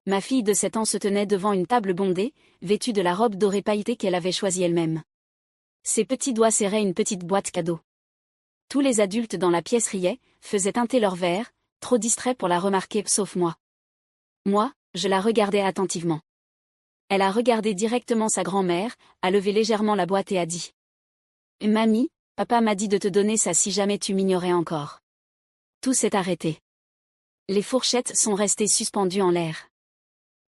Ma fille de 7 ans se tenait devant une table bondée, vêtue de la robe dorée pailletée qu'elle avait choisie elle-même. Ses petits doigts serraient une petite boîte cadeau. Tous les adultes dans la pièce riaient, faisaient teinter leurs verres, trop distraits pour la remarquer sauf moi. Moi, je la regardais attentivement. Elle a regardé directement sa grand-mère, a levé légèrement la boîte et a dit « Mamie, papa m'a dit de te donner ça si jamais tu m'ignorais encore. » Tout s'est arrêté. Les fourchettes sont restées suspendues en l'air.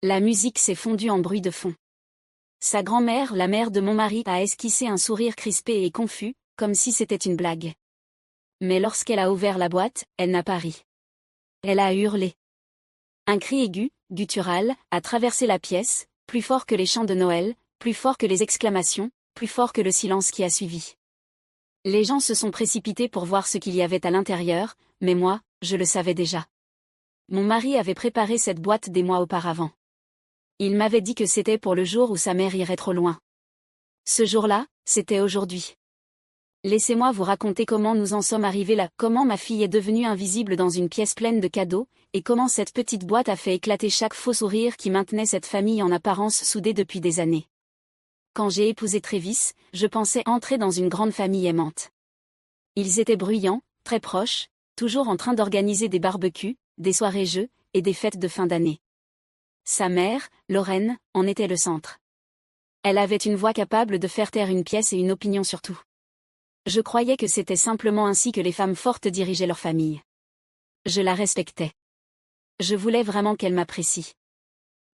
La musique s'est fondue en bruit de fond. Sa grand-mère, la mère de mon mari, a esquissé un sourire crispé et confus, comme si c'était une blague. Mais lorsqu'elle a ouvert la boîte, elle n'a pas ri. Elle a hurlé. Un cri aigu, guttural, a traversé la pièce, plus fort que les chants de Noël, plus fort que les exclamations, plus fort que le silence qui a suivi. Les gens se sont précipités pour voir ce qu'il y avait à l'intérieur, mais moi, je le savais déjà. Mon mari avait préparé cette boîte des mois auparavant. Il m'avait dit que c'était pour le jour où sa mère irait trop loin. Ce jour-là, c'était aujourd'hui. Laissez-moi vous raconter comment nous en sommes arrivés là, comment ma fille est devenue invisible dans une pièce pleine de cadeaux, et comment cette petite boîte a fait éclater chaque faux sourire qui maintenait cette famille en apparence soudée depuis des années. Quand j'ai épousé Travis, je pensais entrer dans une grande famille aimante. Ils étaient bruyants, très proches, toujours en train d'organiser des barbecues, des soirées-jeux, et des fêtes de fin d'année. Sa mère, Lorraine, en était le centre. Elle avait une voix capable de faire taire une pièce et une opinion sur tout. Je croyais que c'était simplement ainsi que les femmes fortes dirigeaient leur famille. Je la respectais. Je voulais vraiment qu'elle m'apprécie.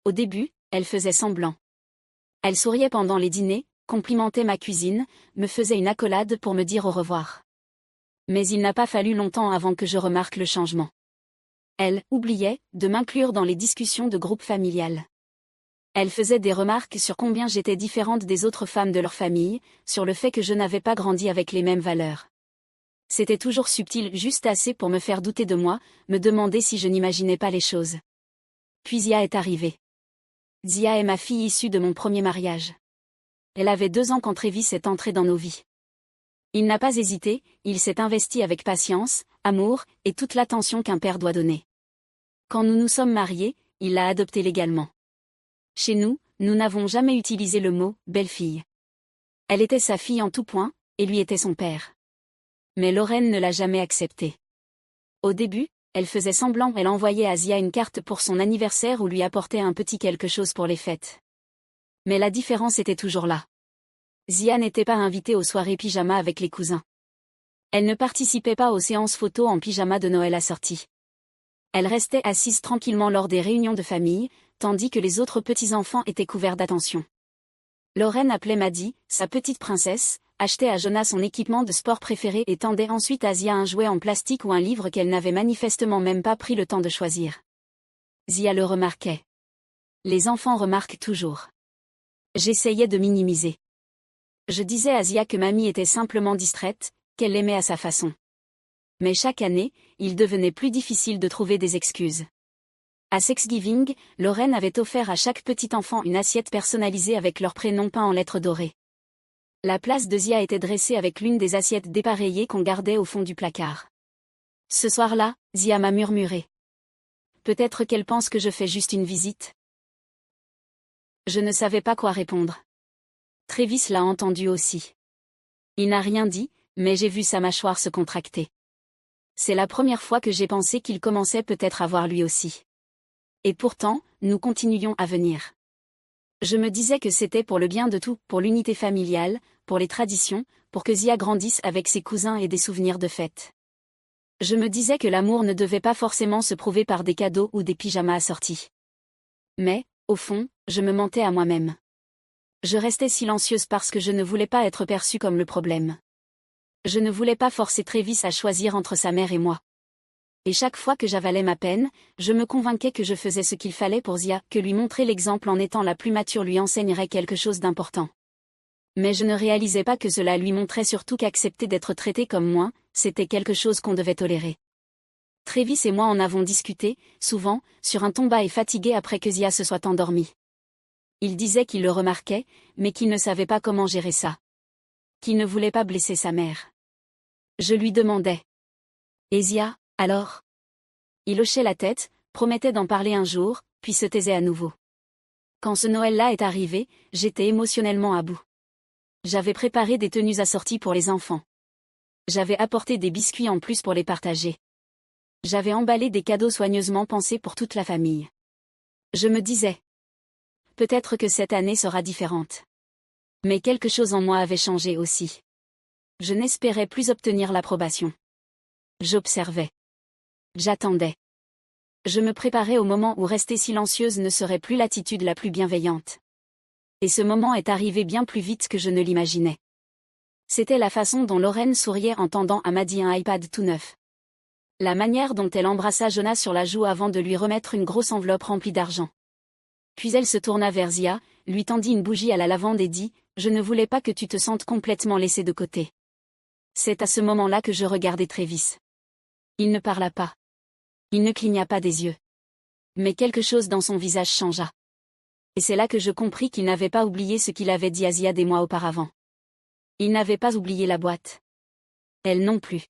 Au début, elle faisait semblant. Elle souriait pendant les dîners, complimentait ma cuisine, me faisait une accolade pour me dire au revoir. Mais il n'a pas fallu longtemps avant que je remarque le changement. Elle oubliait de m'inclure dans les discussions de groupe familial. Elle faisait des remarques sur combien j'étais différente des autres femmes de leur famille, sur le fait que je n'avais pas grandi avec les mêmes valeurs. C'était toujours subtil, juste assez pour me faire douter de moi, me demander si je n'imaginais pas les choses. Puis Zia est arrivée. Zia est ma fille issue de mon premier mariage. Elle avait 2 ans quand Travis est entré dans nos vies. Il n'a pas hésité, il s'est investi avec patience, amour, et toute l'attention qu'un père doit donner. Quand nous nous sommes mariés, il l'a adoptée légalement. Chez nous, nous n'avons jamais utilisé le mot « belle-fille ». Elle était sa fille en tout point, et lui était son père. Mais Lorraine ne l'a jamais accepté. Au début, elle faisait semblant, elle envoyait à Zia une carte pour son anniversaire ou lui apportait un petit quelque chose pour les fêtes. Mais la différence était toujours là. Zia n'était pas invitée aux soirées pyjama avec les cousins. Elle ne participait pas aux séances photos en pyjama de Noël assorties. Elle restait assise tranquillement lors des réunions de famille, tandis que les autres petits-enfants étaient couverts d'attention. Lorraine appelait Maddie, sa petite princesse, achetait à Jonah son équipement de sport préféré et tendait ensuite à Zia un jouet en plastique ou un livre qu'elle n'avait manifestement même pas pris le temps de choisir. Zia le remarquait. Les enfants remarquent toujours. J'essayais de minimiser. Je disais à Zia que mamie était simplement distraite, qu'elle l'aimait à sa façon. Mais chaque année, il devenait plus difficile de trouver des excuses. À Thanksgiving, Lorraine avait offert à chaque petit enfant une assiette personnalisée avec leur prénom peint en lettres dorées. La place de Zia était dressée avec l'une des assiettes dépareillées qu'on gardait au fond du placard. Ce soir-là, Zia m'a murmuré. Peut-être qu'elle pense que je fais juste une visite. Je ne savais pas quoi répondre. Travis l'a entendu aussi. Il n'a rien dit, mais j'ai vu sa mâchoire se contracter. C'est la première fois que j'ai pensé qu'il commençait peut-être à voir lui aussi. Et pourtant, nous continuions à venir. Je me disais que c'était pour le bien de tout, pour l'unité familiale, pour les traditions, pour que Zia grandisse avec ses cousins et des souvenirs de fête. Je me disais que l'amour ne devait pas forcément se prouver par des cadeaux ou des pyjamas assortis. Mais, au fond, je me mentais à moi-même. Je restais silencieuse parce que je ne voulais pas être perçue comme le problème. Je ne voulais pas forcer Travis à choisir entre sa mère et moi. Et chaque fois que j'avalais ma peine, je me convainquais que je faisais ce qu'il fallait pour Zia, que lui montrer l'exemple en étant la plus mature lui enseignerait quelque chose d'important. Mais je ne réalisais pas que cela lui montrait surtout qu'accepter d'être traité comme moi, c'était quelque chose qu'on devait tolérer. Travis et moi en avons discuté, souvent, sur un ton bas et fatigué après que Zia se soit endormie. Il disait qu'il le remarquait, mais qu'il ne savait pas comment gérer ça. Qu'il ne voulait pas blesser sa mère. Je lui demandais. Et Zia, alors ? Il hochait la tête, promettait d'en parler un jour, puis se taisait à nouveau. Quand ce Noël-là est arrivé, j'étais émotionnellement à bout. J'avais préparé des tenues assorties pour les enfants. J'avais apporté des biscuits en plus pour les partager. J'avais emballé des cadeaux soigneusement pensés pour toute la famille. Je me disais, peut-être que cette année sera différente. Mais quelque chose en moi avait changé aussi. Je n'espérais plus obtenir l'approbation. J'observais. J'attendais. Je me préparais au moment où rester silencieuse ne serait plus l'attitude la plus bienveillante. Et ce moment est arrivé bien plus vite que je ne l'imaginais. C'était la façon dont Lorraine souriait en tendant à Maddie un iPad tout neuf. La manière dont elle embrassa Jonah sur la joue avant de lui remettre une grosse enveloppe remplie d'argent. Puis elle se tourna vers Zia, lui tendit une bougie à la lavande et dit « Je ne voulais pas que tu te sentes complètement laissée de côté. » C'est à ce moment-là que je regardai Travis. Il ne parla pas. Il ne cligna pas des yeux. Mais quelque chose dans son visage changea. Et c'est là que je compris qu'il n'avait pas oublié ce qu'il avait dit à Zia des mois auparavant. Il n'avait pas oublié la boîte. Elle non plus.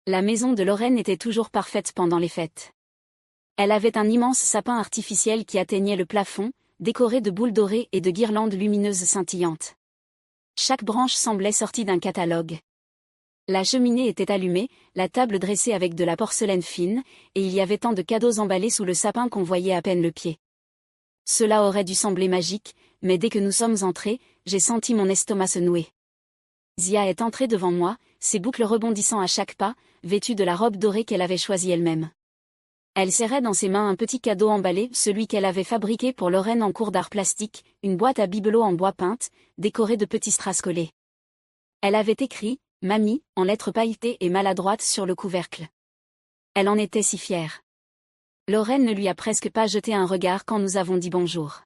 La maison de Lorraine était toujours parfaite pendant les fêtes. Elle avait un immense sapin artificiel qui atteignait le plafond, décoré de boules dorées et de guirlandes lumineuses scintillantes. Chaque branche semblait sortie d'un catalogue. La cheminée était allumée, la table dressée avec de la porcelaine fine, et il y avait tant de cadeaux emballés sous le sapin qu'on voyait à peine le pied. Cela aurait dû sembler magique, mais dès que nous sommes entrés, j'ai senti mon estomac se nouer. Zia est entrée devant moi, ses boucles rebondissant à chaque pas, vêtue de la robe dorée qu'elle avait choisie elle-même. Elle serrait dans ses mains un petit cadeau emballé, celui qu'elle avait fabriqué pour Lorraine en cours d'art plastique, une boîte à bibelots en bois peinte, décorée de petits strass collés. Elle avait écrit « Mamie » en lettres pailletées et maladroites sur le couvercle. Elle en était si fière. Lorraine ne lui a presque pas jeté un regard quand nous avons dit bonjour.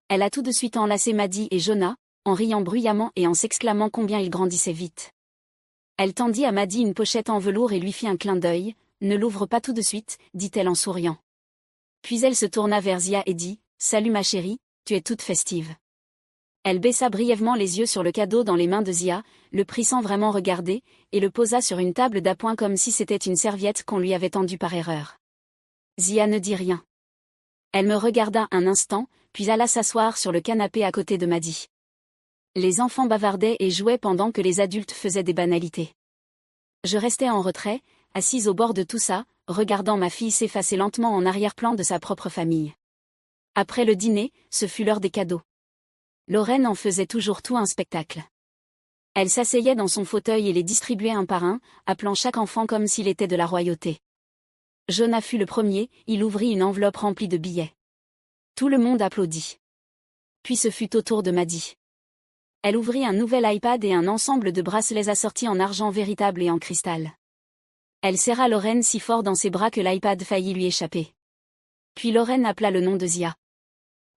Elle a tout de suite enlacé Maddie et Jonah, en riant bruyamment et en s'exclamant combien ils grandissaient vite. Elle tendit à Maddie une pochette en velours et lui fit un clin d'œil. « Ne l'ouvre pas tout de suite, dit-elle en souriant. Puis elle se tourna vers Zia et dit « Salut ma chérie, tu es toute festive. » Elle baissa brièvement les yeux sur le cadeau dans les mains de Zia, le prit sans vraiment regarder, et le posa sur une table d'appoint comme si c'était une serviette qu'on lui avait tendue par erreur. Zia ne dit rien. Elle me regarda un instant, puis alla s'asseoir sur le canapé à côté de Maddie. Les enfants bavardaient et jouaient pendant que les adultes faisaient des banalités. Je restais en retrait, assise au bord de tout ça, regardant ma fille s'effacer lentement en arrière-plan de sa propre famille. Après le dîner, ce fut l'heure des cadeaux. Lorraine en faisait toujours tout un spectacle. Elle s'asseyait dans son fauteuil et les distribuait un par un, appelant chaque enfant comme s'il était de la royauté. Jonah fut le premier, il ouvrit une enveloppe remplie de billets. Tout le monde applaudit. Puis ce fut au tour de Maddie. Elle ouvrit un nouvel iPad et un ensemble de bracelets assortis en argent véritable et en cristal. Elle serra Lorraine si fort dans ses bras que l'iPad faillit lui échapper. Puis Lorraine appela le nom de Zia.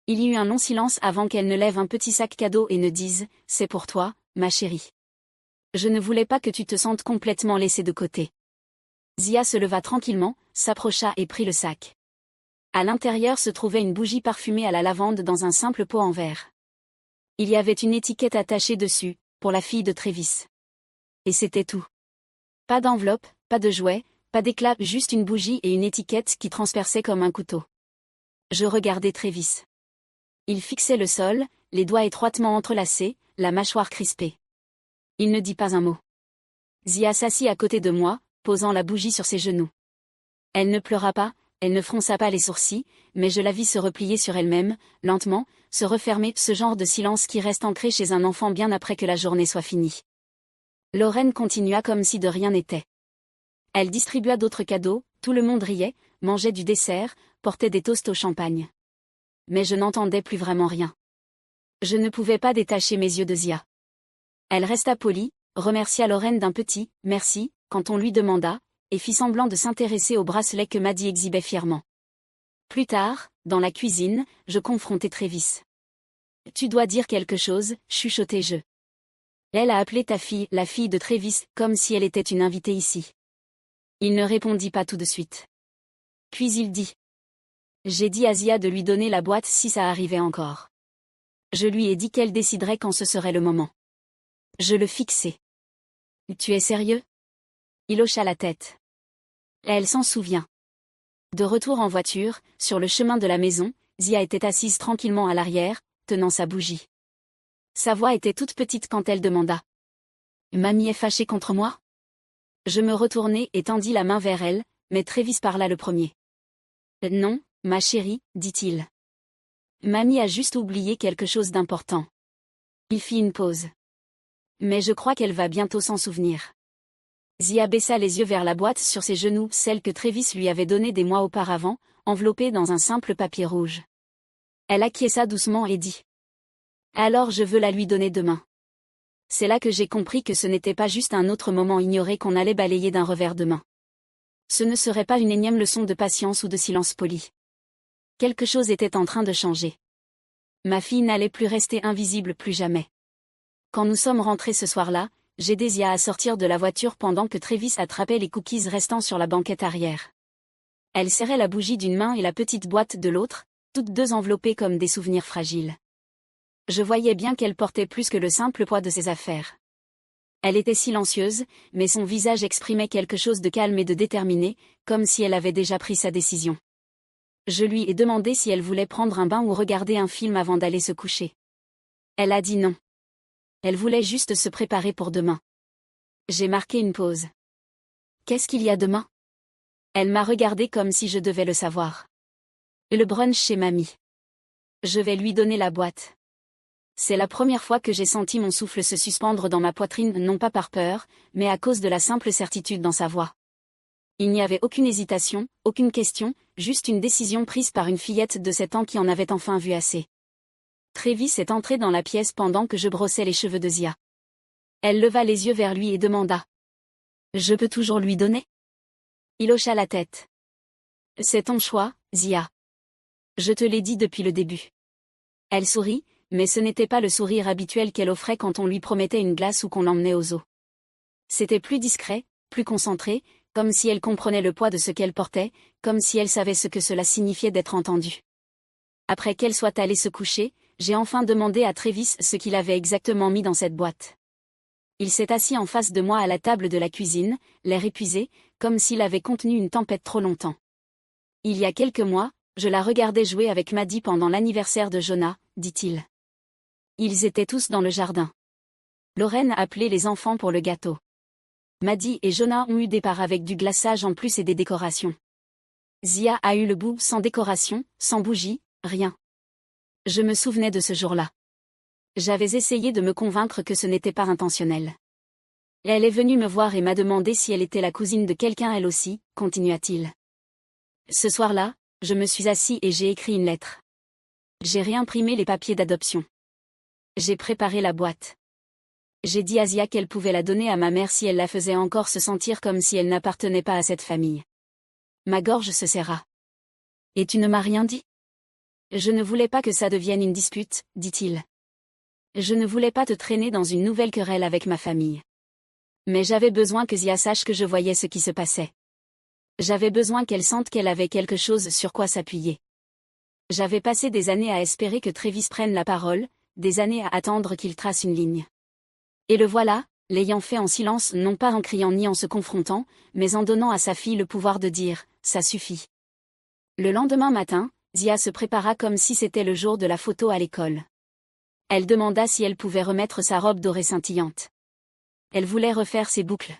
Il y eut un long silence avant qu'elle ne lève un petit sac cadeau et ne dise « C'est pour toi, ma chérie. Je ne voulais pas que tu te sentes complètement laissée de côté. » Zia se leva tranquillement, s'approcha et prit le sac. À l'intérieur se trouvait une bougie parfumée à la lavande dans un simple pot en verre. Il y avait une étiquette attachée dessus, pour la fille de Travis. Et c'était tout. Pas d'enveloppe, pas de jouet, pas d'éclat, juste une bougie et une étiquette qui transperçait comme un couteau. Je regardais Travis. Il fixait le sol, les doigts étroitement entrelacés, la mâchoire crispée. Il ne dit pas un mot. Zia s'assit à côté de moi, posant la bougie sur ses genoux. Elle ne pleura pas, elle ne fronça pas les sourcils, mais je la vis se replier sur elle-même, lentement, se refermer, ce genre de silence qui reste ancré chez un enfant bien après que la journée soit finie. Lorraine continua comme si de rien n'était. Elle distribua d'autres cadeaux, tout le monde riait, mangeait du dessert, portait des toasts au champagne. Mais je n'entendais plus vraiment rien. Je ne pouvais pas détacher mes yeux de Zia. Elle resta polie, remercia Lorraine d'un petit « merci » quand on lui demanda, et fit semblant de s'intéresser au bracelet que Maddie exhibait fièrement. Plus tard, dans la cuisine, je confrontai Travis. « Tu dois dire quelque chose, chuchotai-je. Elle a appelé ta fille, la fille de Travis, comme si elle était une invitée ici. » Il ne répondit pas tout de suite. Puis il dit. J'ai dit à Zia de lui donner la boîte si ça arrivait encore. Je lui ai dit qu'elle déciderait quand ce serait le moment. Je le fixais. Tu es sérieux? Il hocha la tête. Elle s'en souvient. De retour en voiture, sur le chemin de la maison, Zia était assise tranquillement à l'arrière, tenant sa bougie. Sa voix était toute petite quand elle demanda. « Mamie est fâchée contre moi ?» Je me retournai et tendis la main vers elle, mais Travis parla le premier. « Non, ma chérie, dit-il. Mamie a juste oublié quelque chose d'important. » Il fit une pause. « Mais je crois qu'elle va bientôt s'en souvenir. » Zia baissa les yeux vers la boîte sur ses genoux, celle que Travis lui avait donnée des mois auparavant, enveloppée dans un simple papier rouge. Elle acquiesça doucement et dit. « Alors je veux la lui donner demain. » C'est là que j'ai compris que ce n'était pas juste un autre moment ignoré qu'on allait balayer d'un revers de main. Ce ne serait pas une énième leçon de patience ou de silence poli. Quelque chose était en train de changer. Ma fille n'allait plus rester invisible plus jamais. Quand nous sommes rentrés ce soir-là, j'aidai Zia à sortir de la voiture pendant que Travis attrapait les cookies restant sur la banquette arrière. Elle serrait la bougie d'une main et la petite boîte de l'autre, toutes deux enveloppées comme des souvenirs fragiles. Je voyais bien qu'elle portait plus que le simple poids de ses affaires. Elle était silencieuse, mais son visage exprimait quelque chose de calme et de déterminé, comme si elle avait déjà pris sa décision. Je lui ai demandé si elle voulait prendre un bain ou regarder un film avant d'aller se coucher. Elle a dit non. Elle voulait juste se préparer pour demain. J'ai marqué une pause. Qu'est-ce qu'il y a demain ? Elle m'a regardé comme si je devais le savoir. Le brunch chez mamie. Je vais lui donner la boîte. C'est la première fois que j'ai senti mon souffle se suspendre dans ma poitrine, non pas par peur, mais à cause de la simple certitude dans sa voix. Il n'y avait aucune hésitation, aucune question, juste une décision prise par une fillette de 7 ans qui en avait enfin vu assez. Travis est entré dans la pièce pendant que je brossais les cheveux de Zia. Elle leva les yeux vers lui et demanda. « Je peux toujours lui donner ?» Il hocha la tête. « C'est ton choix, Zia. Je te l'ai dit depuis le début. » Elle sourit, mais ce n'était pas le sourire habituel qu'elle offrait quand on lui promettait une glace ou qu'on l'emmenait au zoo. C'était plus discret, plus concentré, comme si elle comprenait le poids de ce qu'elle portait, comme si elle savait ce que cela signifiait d'être entendue. Après qu'elle soit allée se coucher, j'ai enfin demandé à Travis ce qu'il avait exactement mis dans cette boîte. Il s'est assis en face de moi à la table de la cuisine, l'air épuisé, comme s'il avait contenu une tempête trop longtemps. Il y a quelques mois, je la regardais jouer avec Maddie pendant l'anniversaire de Jonah, dit-il. Ils étaient tous dans le jardin. Lorraine a appelé les enfants pour le gâteau. Maddie et Jonah ont eu des parts avec du glaçage en plus et des décorations. Zia a eu le bout sans décoration, sans bougie, rien. Je me souvenais de ce jour-là. J'avais essayé de me convaincre que ce n'était pas intentionnel. Elle est venue me voir et m'a demandé si elle était la cousine de quelqu'un elle aussi, continua-t-il. Ce soir-là, je me suis assis et j'ai écrit une lettre. J'ai réimprimé les papiers d'adoption. J'ai préparé la boîte. J'ai dit à Zia qu'elle pouvait la donner à ma mère si elle la faisait encore se sentir comme si elle n'appartenait pas à cette famille. Ma gorge se serra. « Et tu ne m'as rien dit ? » Je ne voulais pas que ça devienne une dispute, dit-il. Je ne voulais pas te traîner dans une nouvelle querelle avec ma famille. Mais j'avais besoin que Zia sache que je voyais ce qui se passait. J'avais besoin qu'elle sente qu'elle avait quelque chose sur quoi s'appuyer. J'avais passé des années à espérer que Travis prenne la parole, des années à attendre qu'il trace une ligne. Et le voilà, l'ayant fait en silence, non pas en criant ni en se confrontant, mais en donnant à sa fille le pouvoir de dire « ça suffit ». Le lendemain matin, Zia se prépara comme si c'était le jour de la photo à l'école. Elle demanda si elle pouvait remettre sa robe dorée scintillante. Elle voulait refaire ses boucles.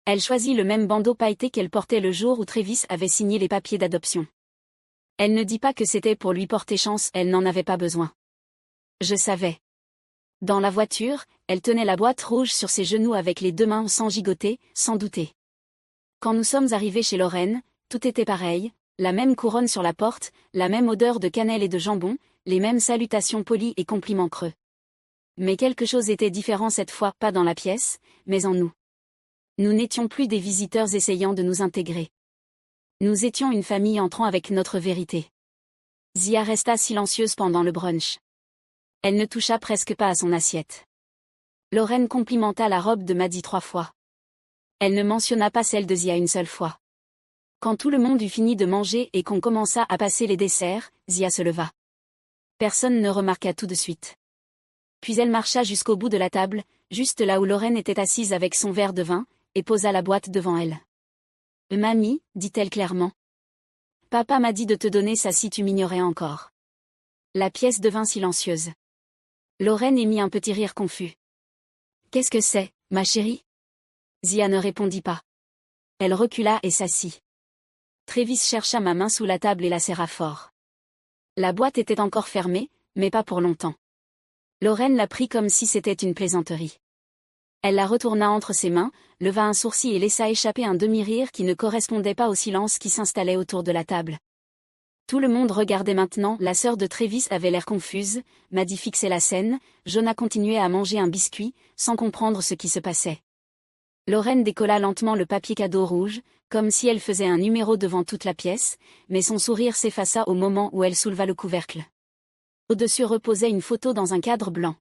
Elle choisit le même bandeau pailleté qu'elle portait le jour où Travis avait signé les papiers d'adoption. Elle ne dit pas que c'était pour lui porter chance, elle n'en avait pas besoin. Je savais. Dans la voiture, elle tenait la boîte rouge sur ses genoux avec les 2 mains sans gigoter, sans douter. Quand nous sommes arrivés chez Lorraine, tout était pareil, la même couronne sur la porte, la même odeur de cannelle et de jambon, les mêmes salutations polies et compliments creux. Mais quelque chose était différent cette fois, pas dans la pièce, mais en nous. Nous n'étions plus des visiteurs essayant de nous intégrer. Nous étions une famille entrant avec notre vérité. Zia resta silencieuse pendant le brunch. Elle ne toucha presque pas à son assiette. Lorraine complimenta la robe de Maddie 3 fois. Elle ne mentionna pas celle de Zia une seule fois. Quand tout le monde eut fini de manger et qu'on commença à passer les desserts, Zia se leva. Personne ne remarqua tout de suite. Puis elle marcha jusqu'au bout de la table, juste là où Lorraine était assise avec son verre de vin, et posa la boîte devant elle. « Mamie, dit-elle clairement. Papa m'a dit de te donner ça si tu m'ignorais encore. La pièce devint silencieuse. Lorraine émit un petit rire confus. Qu'est-ce que c'est, ma chérie? Zia ne répondit pas. Elle recula et s'assit. Travis chercha ma main sous la table et la serra fort. La boîte était encore fermée, mais pas pour longtemps. Lorraine la prit comme si c'était une plaisanterie. Elle la retourna entre ses mains, leva un sourcil et laissa échapper un demi-rire qui ne correspondait pas au silence qui s'installait autour de la table. Tout le monde regardait maintenant, la sœur de Travis avait l'air confuse, Maddie fixait la scène, Jonah continuait à manger un biscuit, sans comprendre ce qui se passait. Lorraine décolla lentement le papier cadeau rouge, comme si elle faisait un numéro devant toute la pièce, mais son sourire s'effaça au moment où elle souleva le couvercle. Au-dessus reposait une photo dans un cadre blanc.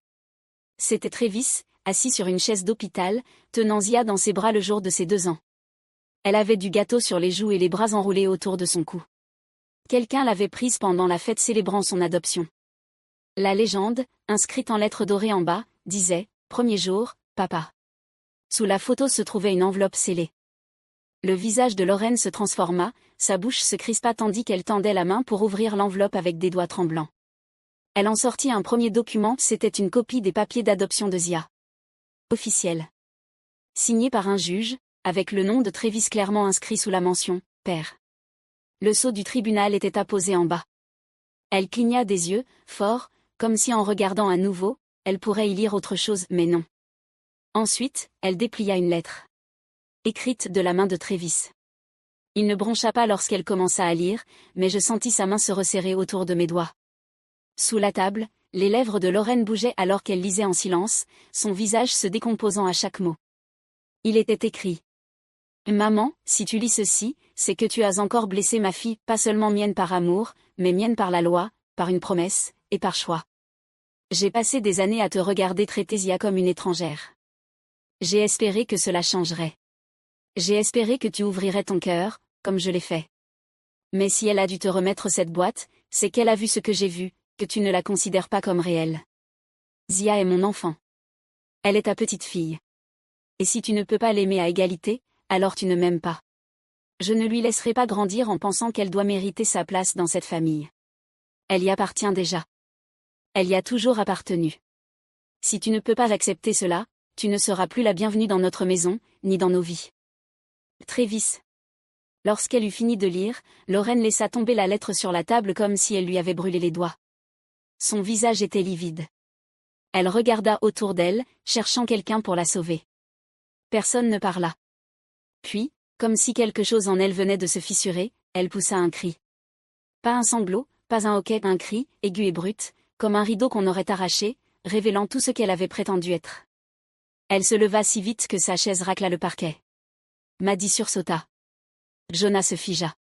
C'était Travis, assis sur une chaise d'hôpital, tenant Zia dans ses bras le jour de ses 2 ans. Elle avait du gâteau sur les joues et les bras enroulés autour de son cou. Quelqu'un l'avait prise pendant la fête célébrant son adoption. La légende, inscrite en lettres dorées en bas, disait « Premier jour, papa ». Sous la photo se trouvait une enveloppe scellée. Le visage de Lorraine se transforma, sa bouche se crispa tandis qu'elle tendait la main pour ouvrir l'enveloppe avec des doigts tremblants. Elle en sortit un premier document, c'était une copie des papiers d'adoption de Zia. Officiel. Signé par un juge, avec le nom de Travis clairement inscrit sous la mention « Père ». Le sceau du tribunal était apposé en bas. Elle cligna des yeux, fort, comme si en regardant à nouveau, elle pourrait y lire autre chose, mais non. Ensuite, elle déplia une lettre. Écrite de la main de Travis. Il ne broncha pas lorsqu'elle commença à lire, mais je sentis sa main se resserrer autour de mes doigts. Sous la table, les lèvres de Lorraine bougeaient alors qu'elle lisait en silence, son visage se décomposant à chaque mot. Il était écrit. « Maman, si tu lis ceci, c'est que tu as encore blessé ma fille, pas seulement mienne par amour, mais mienne par la loi, par une promesse, et par choix. J'ai passé des années à te regarder traiter Zia comme une étrangère. J'ai espéré que cela changerait. J'ai espéré que tu ouvrirais ton cœur, comme je l'ai fait. Mais si elle a dû te remettre cette boîte, c'est qu'elle a vu ce que j'ai vu, que tu ne la considères pas comme réelle. Zia est mon enfant. Elle est ta petite fille. Et si tu ne peux pas l'aimer à égalité, alors tu ne m'aimes pas. Je ne lui laisserai pas grandir en pensant qu'elle doit mériter sa place dans cette famille. Elle y appartient déjà. Elle y a toujours appartenu. Si tu ne peux pas accepter cela, tu ne seras plus la bienvenue dans notre maison, ni dans nos vies. Travis. Lorsqu'elle eut fini de lire, Lorraine laissa tomber la lettre sur la table comme si elle lui avait brûlé les doigts. Son visage était livide. Elle regarda autour d'elle, cherchant quelqu'un pour la sauver. Personne ne parla. Puis, comme si quelque chose en elle venait de se fissurer, elle poussa un cri. Pas un sanglot, pas un hoquet, un cri, aigu et brut, comme un rideau qu'on aurait arraché, révélant tout ce qu'elle avait prétendu être. Elle se leva si vite que sa chaise racla le parquet. Maddie sursauta. Jonah se figea.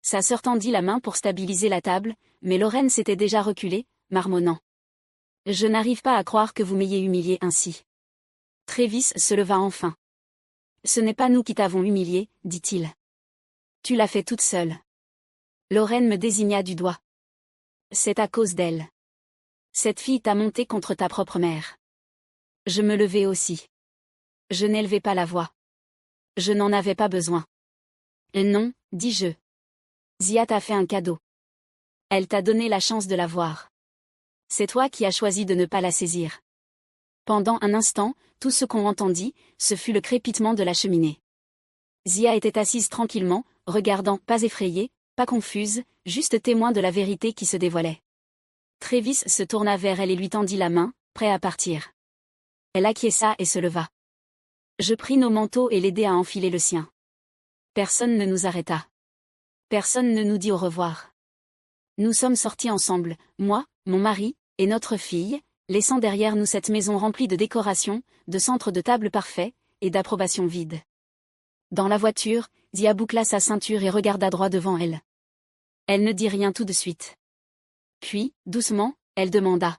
Sa sœur tendit la main pour stabiliser la table, mais Lorraine s'était déjà reculée, marmonnant. « Je n'arrive pas à croire que vous m'ayez humiliée ainsi. » Travis se leva enfin. « Ce n'est pas nous qui t'avons humiliée, dit-il. Tu l'as fait toute seule. » Lorraine me désigna du doigt. « C'est à cause d'elle. Cette fille t'a monté contre ta propre mère. » Je me levai aussi. Je n'élevai pas la voix. Je n'en avais pas besoin. « Non, dis-je. Zia t'a fait un cadeau. Elle t'a donné la chance de la voir. C'est toi qui as choisi de ne pas la saisir. » Pendant un instant, tout ce qu'on entendit, ce fut le crépitement de la cheminée. Zia était assise tranquillement, regardant, pas effrayée, pas confuse, juste témoin de la vérité qui se dévoilait. Travis se tourna vers elle et lui tendit la main, prêt à partir. Elle acquiesça et se leva. Je pris nos manteaux et l'aidai à enfiler le sien. Personne ne nous arrêta. Personne ne nous dit au revoir. Nous sommes sortis ensemble, moi, mon mari, et notre fille, laissant derrière nous cette maison remplie de décorations, de centres de table parfaits, et d'approbation vide. Dans la voiture, Zia boucla sa ceinture et regarda droit devant elle. Elle ne dit rien tout de suite. Puis, doucement, elle demanda.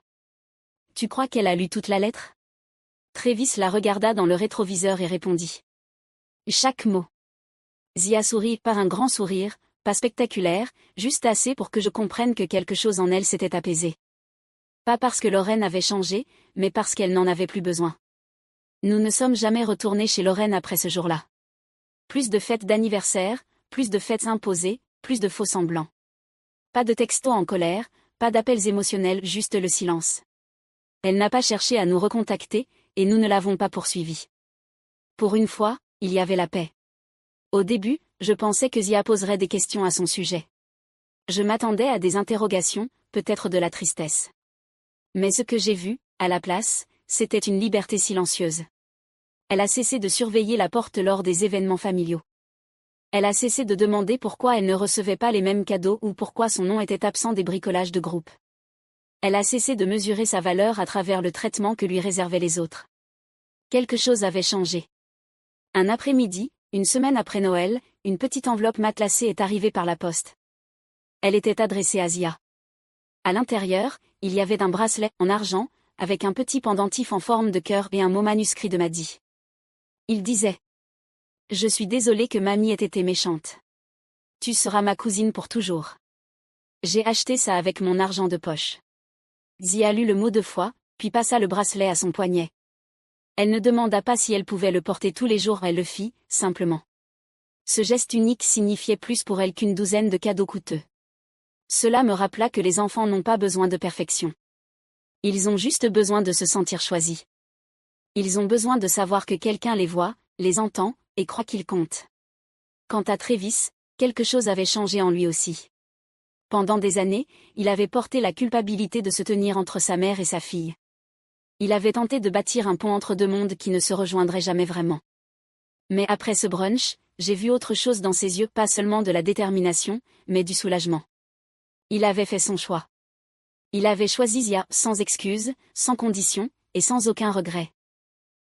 « Tu crois qu'elle a lu toute la lettre ?» Travis la regarda dans le rétroviseur et répondit. « Chaque mot. » Zia sourit par un grand sourire, pas spectaculaire, juste assez pour que je comprenne que quelque chose en elle s'était apaisé. Pas parce que Lorraine avait changé, mais parce qu'elle n'en avait plus besoin. Nous ne sommes jamais retournés chez Lorraine après ce jour-là. Plus de fêtes d'anniversaire, plus de fêtes imposées, plus de faux semblants. Pas de textos en colère, pas d'appels émotionnels, juste le silence. Elle n'a pas cherché à nous recontacter, et nous ne l'avons pas poursuivie. Pour une fois, il y avait la paix. Au début, je pensais que Zia poserait des questions à son sujet. Je m'attendais à des interrogations, peut-être de la tristesse. Mais ce que j'ai vu, à la place, c'était une liberté silencieuse. Elle a cessé de surveiller la porte lors des événements familiaux. Elle a cessé de demander pourquoi elle ne recevait pas les mêmes cadeaux ou pourquoi son nom était absent des bricolages de groupe. Elle a cessé de mesurer sa valeur à travers le traitement que lui réservaient les autres. Quelque chose avait changé. Un après-midi, une semaine après Noël, une petite enveloppe matelassée est arrivée par la poste. Elle était adressée à Zia. À l'intérieur, il y avait un bracelet en argent, avec un petit pendentif en forme de cœur et un mot manuscrit de Maddy. Il disait: « Je suis désolé que mamie ait été méchante. Tu seras ma cousine pour toujours. J'ai acheté ça avec mon argent de poche. » Zia lut le mot 2 fois, puis passa le bracelet à son poignet. Elle ne demanda pas si elle pouvait le porter tous les jours, elle le fit, simplement. Ce geste unique signifiait plus pour elle qu'une douzaine de cadeaux coûteux. Cela me rappela que les enfants n'ont pas besoin de perfection. Ils ont juste besoin de se sentir choisis. Ils ont besoin de savoir que quelqu'un les voit, les entend, et croit qu'ils comptent. Quant à Travis, quelque chose avait changé en lui aussi. Pendant des années, il avait porté la culpabilité de se tenir entre sa mère et sa fille. Il avait tenté de bâtir un pont entre deux mondes qui ne se rejoindraient jamais vraiment. Mais après ce brunch, j'ai vu autre chose dans ses yeux, pas seulement de la détermination, mais du soulagement. Il avait fait son choix. Il avait choisi Zia, sans excuse, sans condition, et sans aucun regret.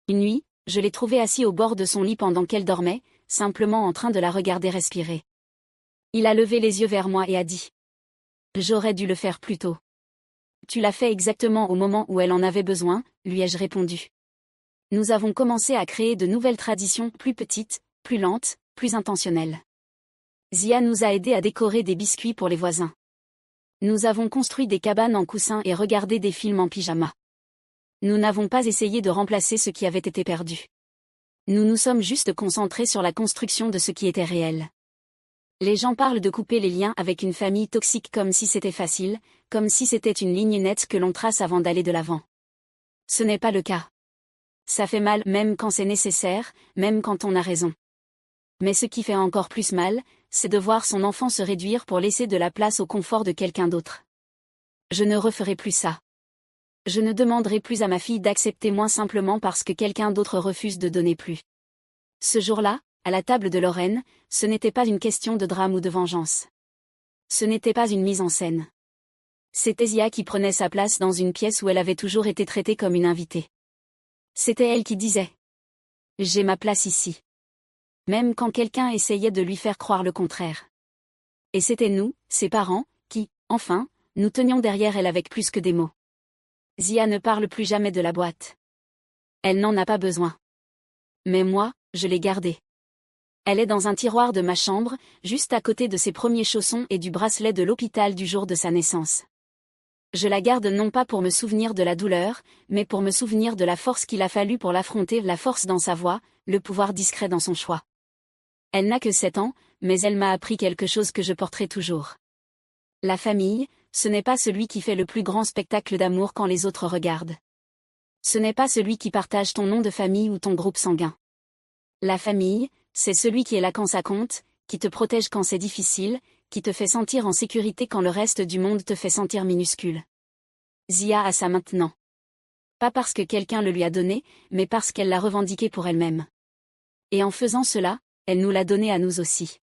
Une nuit, je l'ai trouvé assis au bord de son lit pendant qu'elle dormait, simplement en train de la regarder respirer. Il a levé les yeux vers moi et a dit: « J'aurais dû le faire plus tôt. » « Tu l'as fait exactement au moment où elle en avait besoin, lui ai-je répondu. Nous avons commencé à créer de nouvelles traditions, plus petites, plus lentes, plus intentionnelles. Zia nous a aidés à décorer des biscuits pour les voisins. Nous avons construit des cabanes en coussin et regardé des films en pyjama. Nous n'avons pas essayé de remplacer ce qui avait été perdu. Nous nous sommes juste concentrés sur la construction de ce qui était réel. Les gens parlent de couper les liens avec une famille toxique comme si c'était facile, comme si c'était une ligne nette que l'on trace avant d'aller de l'avant. Ce n'est pas le cas. Ça fait mal même quand c'est nécessaire, même quand on a raison. Mais ce qui fait encore plus mal, c'est de voir son enfant se réduire pour laisser de la place au confort de quelqu'un d'autre. Je ne referai plus ça. Je ne demanderai plus à ma fille d'accepter moins simplement parce que quelqu'un d'autre refuse de donner plus. Ce jour-là, à la table de Lorraine, ce n'était pas une question de drame ou de vengeance. Ce n'était pas une mise en scène. C'était Zia qui prenait sa place dans une pièce où elle avait toujours été traitée comme une invitée. C'était elle qui disait: « J'ai ma place ici. » Même quand quelqu'un essayait de lui faire croire le contraire. Et c'était nous, ses parents, qui, enfin, nous tenions derrière elle avec plus que des mots. Zia ne parle plus jamais de la boîte. Elle n'en a pas besoin. Mais moi, je l'ai gardée. Elle est dans un tiroir de ma chambre, juste à côté de ses premiers chaussons et du bracelet de l'hôpital du jour de sa naissance. Je la garde non pas pour me souvenir de la douleur, mais pour me souvenir de la force qu'il a fallu pour l'affronter, la force dans sa voix, le pouvoir discret dans son choix. Elle n'a que 7 ans, mais elle m'a appris quelque chose que je porterai toujours. La famille, ce n'est pas celui qui fait le plus grand spectacle d'amour quand les autres regardent. Ce n'est pas celui qui partage ton nom de famille ou ton groupe sanguin. La famille, c'est celui qui est là quand ça compte, qui te protège quand c'est difficile, qui te fait sentir en sécurité quand le reste du monde te fait sentir minuscule. Zia a ça maintenant. Pas parce que quelqu'un le lui a donné, mais parce qu'elle l'a revendiqué pour elle-même. Et en faisant cela, elle nous l'a donné à nous aussi.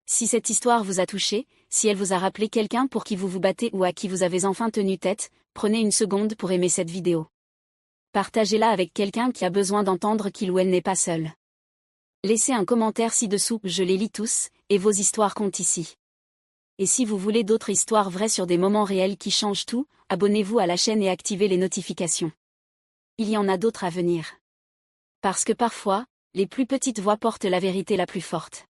Si cette histoire vous a touché, si elle vous a rappelé quelqu'un pour qui vous vous battez ou à qui vous avez enfin tenu tête, prenez une seconde pour aimer cette vidéo. Partagez-la avec quelqu'un qui a besoin d'entendre qu'il ou elle n'est pas seul. Laissez un commentaire ci-dessous, je les lis tous, et vos histoires comptent ici. Et si vous voulez d'autres histoires vraies sur des moments réels qui changent tout, abonnez-vous à la chaîne et activez les notifications. Il y en a d'autres à venir. Parce que parfois, les plus petites voix portent la vérité la plus forte.